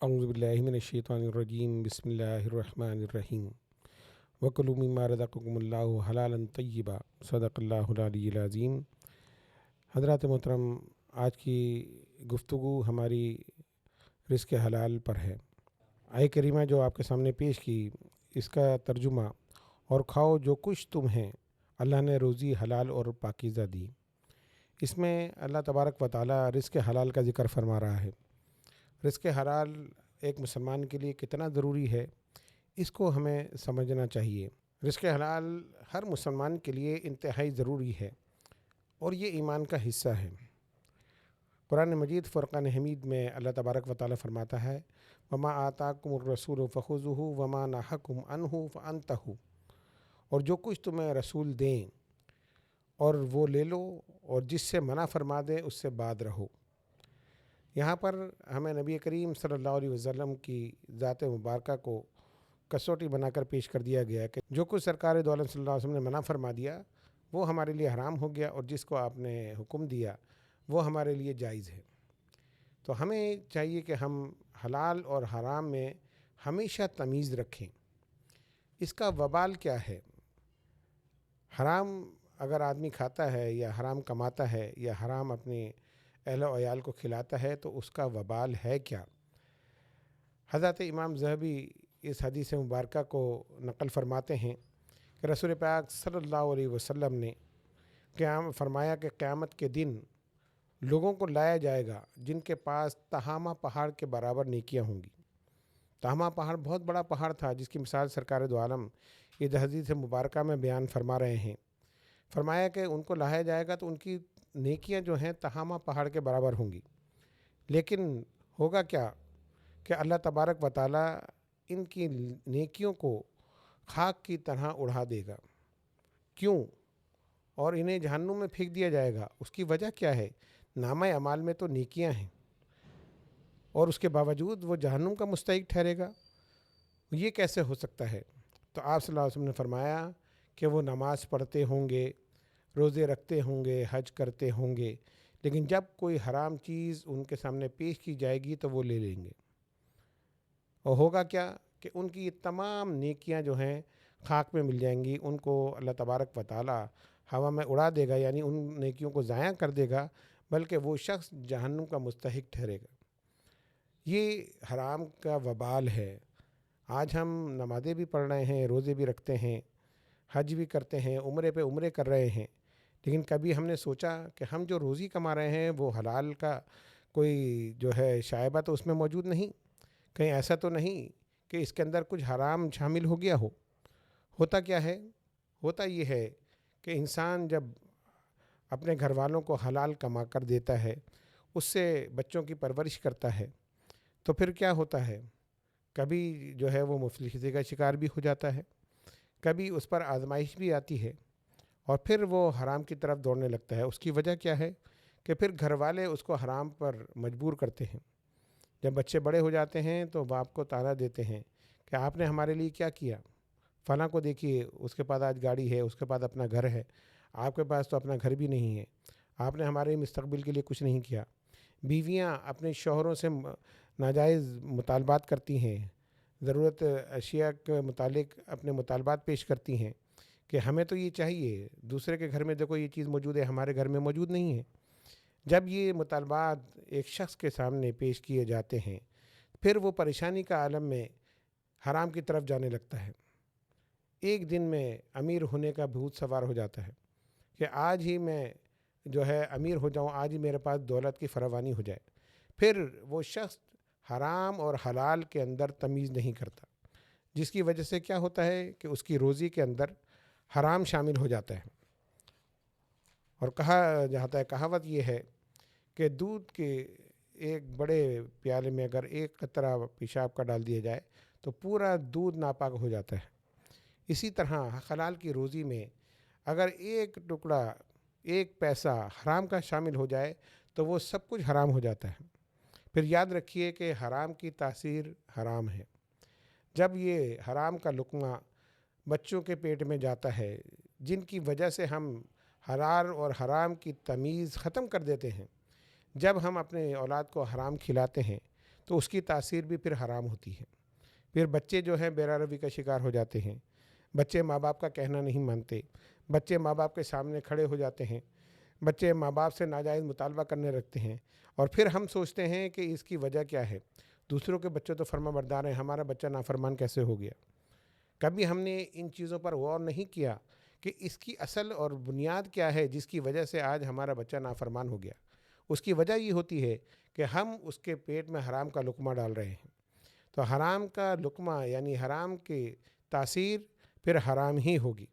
अऊज़ु बिल्लाहि मिनश्शैतानिर्रजीम बिस्मिल्लाहिर्रहमानिर्रहीम वकुलू मिम्मा रज़क़कुमुल्लाहु हलालन तय्यिबा सदक़ल्लाहुल अलीयुल अज़ीम। हज़रात मोहतरम, आज की गुफ्तगू हमारी रिज़्क़ हलाल पर है। आय करीमा जो आपके सामने पेश की, इसका तर्जुमा और खाओ जो कुछ तुम हैं, अल्लाह ने रोज़ी हलाल और पाकीज़ा दी। इसमें अल्लाह तबारक व तआला रिज़्क़ हलाल का ज़िक्र फरमा रहा है। रिज़्क़ हलाल एक मुसलमान के लिए कितना ज़रूरी है, इसको हमें समझना चाहिए। रिज़्क़ हलाल हर मुसलमान के लिए इंतहाई ज़रूरी है और ये ईमान का हिस्सा है। कुरान मजीद फ़ुरक़ान हमीद में अल्लाह तबारक व तआला फरमाता है, वमा आताकुमुर रसूलु फ़ख़ुज़ूहु वमा नहाकुम अन्हु फ़अंतहु। और जो कुछ तुम्हें रसूल दें और वो ले लो, और जिससे मना फरमा दें उससे बाद रहो। यहाँ पर हमें नबी करीम सल्लल्लाहु अलैहि वसल्लम की ज़ात मुबारका को कसौटी बनाकर पेश कर दिया गया कि जो कुछ सरकार दो आलम सल्लल्लाहु अलैहि वसल्लम ने मना फरमा दिया वो हमारे लिए हराम हो गया, और जिसको आपने हुक्म दिया वो हमारे लिए जायज़ है। तो हमें चाहिए कि हम हलाल और हराम में हमेशा तमीज़ रखें। इसका वबाल क्या है? हराम अगर आदमी खाता है या हराम कमाता है या हराम अपने अहल व अयाल को खिलाता है तो उसका वबाल है क्या? हज़रत इमाम ज़हबी इस हदीस मुबारका को नक़ल फरमाते हैं कि रसूल पाक सल्लल्लाहु अलैहि वसल्लम ने फरमाया कि क़यामत के दिन लोगों को लाया जाएगा जिनके पास तहामा पहाड़ के बराबर नेकियां होंगी। तहामा पहाड़ बहुत बड़ा पहाड़ था जिसकी मिसाल सरकार दो आलम इस हदीस मुबारका में बयान फरमा रहे हैं। फरमाया कि उनको लाया जाएगा तो उनकी नेकियां जो हैं तहामा पहाड़ के बराबर होंगी, लेकिन होगा क्या कि अल्लाह तबारक व तआला इनकी नेकियों को खाक की तरह उड़ा देगा। क्यों? और इन्हें जहन्नुम में फेंक दिया जाएगा। उसकी वजह क्या है? नामा अमाल में तो नेकियां हैं और उसके बावजूद वो जहन्नुम का मुस्तहिक ठहरेगा। ये कैसे हो सकता है? तो आप सल्लल्लाहु अलैहि वसल्लम ने फरमाया कि वो नमाज़ पढ़ते होंगे, रोज़े रखते होंगे, हज करते होंगे, लेकिन जब कोई हराम चीज़ उनके सामने पेश की जाएगी तो वो ले लेंगे। और होगा क्या कि उनकी ये तमाम नेकियां जो हैं खाक में मिल जाएंगी। उनको अल्लाह तबारक व तआला हवा में उड़ा देगा, यानी उन नेकियों को ज़ाया कर देगा, बल्कि वो शख्स जहन्नुम का मुस्तहिक ठहरेगा। ये हराम का वबाल है। आज हम नमाज़ें भी पढ़ रहे हैं, रोज़े भी रखते हैं, हज भी करते हैं, उम्रे पे उम्रे कर रहे हैं, लेकिन कभी हमने सोचा कि हम जो रोज़ी कमा रहे हैं वो हलाल का कोई जो है शायबा तो उसमें मौजूद नहीं? कहीं ऐसा तो नहीं कि इसके अंदर कुछ हराम शामिल हो गया हो? होता क्या है? होता ये है कि इंसान जब अपने घर वालों को हलाल कमा कर देता है, उससे बच्चों की परवरिश करता है, तो फिर क्या होता है? कभी जो है वो मुफलिसी का शिकार भी हो जाता है, कभी उस पर आजमाइश भी आती है और फिर वो हराम की तरफ दौड़ने लगता है। उसकी वजह क्या है? कि फिर घर वाले उसको हराम पर मजबूर करते हैं। जब बच्चे बड़े हो जाते हैं तो बाप को ताना देते हैं कि आपने हमारे लिए क्या किया? फ़लाँ को देखिए, उसके पास आज गाड़ी है, उसके पास अपना घर है, आपके पास तो अपना घर भी नहीं है। आपने हमारे मुस्तक़बिल के लिए कुछ नहीं किया। बीवियाँ अपने शौहरों से नाजायज़ मुतालबात करती हैं, ज़रूरत अशिया के मुतालिक अपने मुतालबात पेश करती हैं कि हमें तो ये चाहिए, दूसरे के घर में देखो ये चीज़ मौजूद है, हमारे घर में मौजूद नहीं है। जब ये मुतालबात एक शख्स के सामने पेश किए जाते हैं, फिर वो परेशानी का आलम में हराम की तरफ जाने लगता है। एक दिन में अमीर होने का भूत सवार हो जाता है कि आज ही मैं जो है अमीर हो जाऊं, आज ही मेरे पास दौलत की फरावानी हो जाए। फिर वो शख्स हराम और हलाल के अंदर तमीज़ नहीं करता, जिसकी वजह से क्या होता है कि उसकी रोज़ी के अंदर हराम शामिल हो जाता है। और कहा जाता है, कहावत ये है कि दूध के एक बड़े प्याले में अगर एक कतरा पेशाब का डाल दिया जाए तो पूरा दूध नापाक हो जाता है। इसी तरह हलाल की रोज़ी में अगर एक टुकड़ा, एक पैसा हराम का शामिल हो जाए तो वो सब कुछ हराम हो जाता है। फिर याद रखिए कि हराम की तासीर हराम है। जब ये हराम का लुक़मा बच्चों के पेट में जाता है, जिनकी वजह से हम हलाल और हराम की तमीज़ ख़त्म कर देते हैं, जब हम अपने औलाद को हराम खिलाते हैं تو اس کی تاثیر بھی پھر حرام ہوتی ہے. پھر بچے جو ہیں بے روی کا شکار ہو جاتے ہیں. بچے ماں باپ کا کہنا نہیں مانتے. بچے ماں باپ کے سامنے کھڑے ہو جاتے ہیں. بچے ماں باپ سے ناجائز مطالبہ کرنے لگتے ہیں. اور پھر ہم سوچتے ہیں کہ اس کی وجہ کیا ہے. دوسروں کے بچے تو فرما بردار ہیں, ہمارا بچہ نافرمان کیسے ہو گیا. کبھی ہم نے ان چیزوں پر غور نہیں کیا کہ اس کی اصل اور بنیاد کیا ہے جس کی وجہ سے آج ہمارا بچہ نافرمان ہو گیا. اس کی وجہ یہ ہوتی ہے کہ ہم اس کے پیٹ میں حرام کا لقمہ ڈال رہے ہیں. تو حرام کا لقمہ یعنی حرام کی تاثیر پھر حرام ہی ہوگی.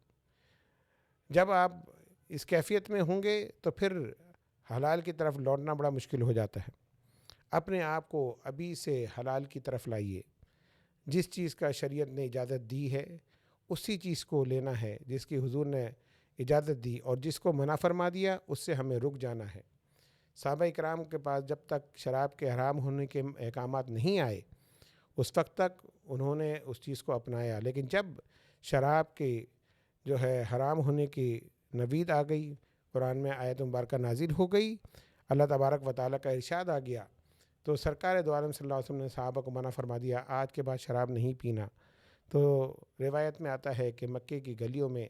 جب آپ اس کیفیت میں ہوں گے تو پھر حلال کی طرف لوٹنا بڑا مشکل ہو جاتا ہے. اپنے آپ کو ابھی سے حلال کی طرف لائیے. جس چیز کا شریعت نے اجازت دی ہے اسی چیز کو لینا ہے جس کی حضور نے اجازت دی, اور جس کو منع فرما دیا اس سے ہمیں رک جانا ہے. صحابہ کرام کے پاس جب تک شراب کے حرام ہونے کے احکامات نہیں آئے اس وقت تک انہوں نے اس چیز کو اپنایا, لیکن جب شراب کے جو ہے حرام ہونے کی نوید آ گئی, قرآن میں آیت مبارکہ نازل ہو گئی, اللہ تبارک و تعالیٰ کا ارشاد آ گیا, تو سرکار دو عالم صلی اللہ علیہ وسلم نے صحابہ کو منع فرما دیا آج کے بعد شراب نہیں پینا. تو روایت میں آتا ہے کہ مکے کی گلیوں میں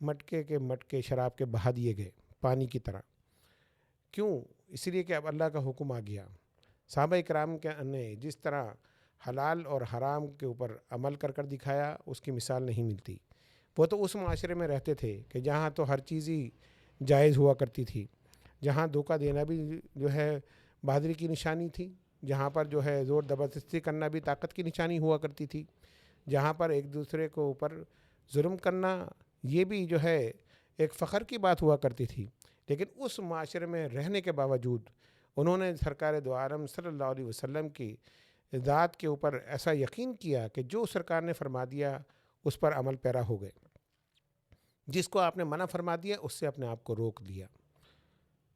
مٹکے کے مٹکے شراب کے بہا دیے گئے پانی کی طرح. کیوں؟ اس لیے کہ اب اللہ کا حکم آ گیا. صحابہ کرام نے جس طرح حلال اور حرام کے اوپر عمل کر دکھایا اس کی مثال نہیں ملتی. وہ تو اس معاشرے میں رہتے تھے کہ جہاں تو ہر چیز ہی جائز ہوا کرتی تھی, جہاں دھوکہ دینا بھی جو ہے بہادری کی نشانی تھی, جہاں پر جو ہے زور زبردستی کرنا بھی طاقت کی نشانی ہوا کرتی تھی, جہاں پر ایک دوسرے کو اوپر ظلم کرنا یہ بھی جو ہے ایک فخر کی بات ہوا کرتی تھی. لیکن اس معاشرے میں رہنے کے باوجود انہوں نے سرکار دو عالم صلی اللہ علیہ وسلم کی ذات کے اوپر ایسا یقین کیا کہ جو سرکار نے فرما دیا اس پر عمل پیرا ہو گئے. جس کو آپ نے منع فرما دیا اس سے اپنے آپ کو روک دیا.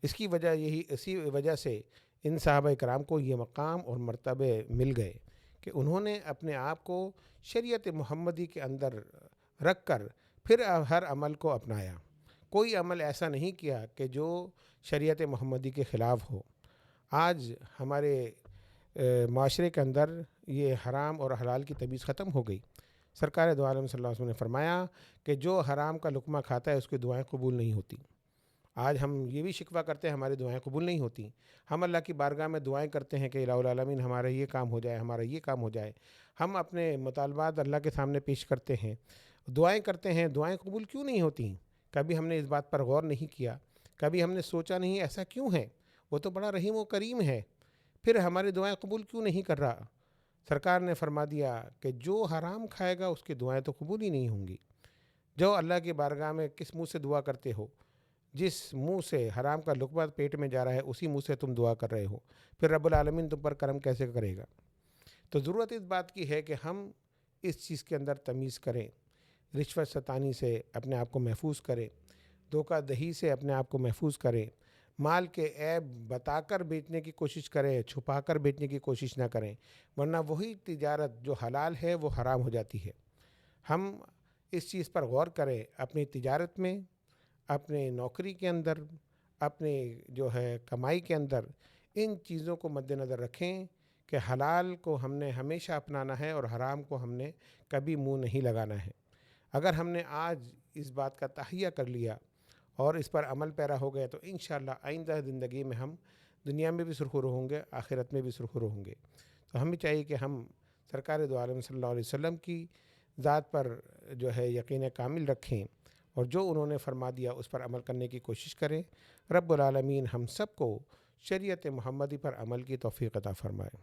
اسی وجہ سے ان صحابہ کرام کو یہ مقام اور مرتبے مل گئے کہ انہوں نے اپنے آپ کو شریعت محمدی کے اندر رکھ کر پھر ہر عمل کو اپنایا. کوئی عمل ایسا نہیں کیا کہ جو شریعت محمدی کے خلاف ہو. آج ہمارے معاشرے کے اندر یہ حرام اور حلال کی تمیز ختم ہو گئی. سرکار دو عالم صلی اللہ علیہ وسلم نے فرمایا کہ جو حرام کا لقمہ کھاتا ہے اس کی دعائیں قبول نہیں ہوتی. آج ہم یہ بھی شکوہ کرتے ہیں ہماری دعائیں قبول نہیں ہوتی. ہم اللہ کی بارگاہ میں دعائیں کرتے ہیں کہ الہ العالمین ہمارا یہ کام ہو جائے, ہمارا یہ کام ہو جائے. ہم اپنے مطالبات اللہ کے سامنے پیش کرتے ہیں, دعائیں کرتے ہیں, دعائیں قبول کیوں نہیں ہوتی؟ کبھی ہم نے اس بات پر غور نہیں کیا, کبھی ہم نے سوچا نہیں ایسا کیوں ہے. وہ تو بڑا رحیم و کریم ہے, پھر ہماری دعائیں قبول کیوں نہیں کر رہا؟ سرکار نے فرما دیا کہ جو حرام کھائے گا اس کی دعائیں تو قبول ہی نہیں ہوں گی. جو اللہ کی بارگاہ میں کس منہ سے دعا کرتے ہو, جس منہ سے حرام کا لقمہ پیٹ میں جا رہا ہے اسی منہ سے تم دعا کر رہے ہو, پھر رب العالمین تم پر کرم کیسے کرے گا؟ تو ضرورت اس بات کی ہے کہ ہم اس چیز کے اندر تمیز کریں, رشوت ستانی سے اپنے آپ کو محفوظ کریں, دھوکہ دہی سے اپنے آپ کو محفوظ کریں, مال کے عیب بتا کر بیچنے کی کوشش کریں, چھپا کر بیچنے کی کوشش نہ کریں, ورنہ وہی تجارت جو حلال ہے وہ حرام ہو جاتی ہے. ہم اس چیز پر غور کریں, اپنی تجارت میں, اپنے نوکری کے اندر, اپنے جو ہے کمائی کے اندر ان چیزوں کو مد نظر رکھیں کہ حلال کو ہم نے ہمیشہ اپنانا ہے اور حرام کو ہم نے کبھی منہ نہیں لگانا ہے. اگر ہم نے آج اس بات کا تہیہ کر لیا اور اس پر عمل پیرا ہو گئے تو انشاءاللہ آئندہ زندگی میں ہم دنیا میں بھی سرخرو ہوں گے, آخرت میں بھی سرخرو ہوں گے. تو ہمیں چاہیے کہ ہم سرکار دو عالم صلی اللہ علیہ وسلم کی ذات پر جو ہے یقین کامل رکھیں اور جو انہوں نے فرما دیا اس پر عمل کرنے کی کوشش کریں. رب العالمین ہم سب کو شریعت محمدی پر عمل کی توفیق عطا فرمائے.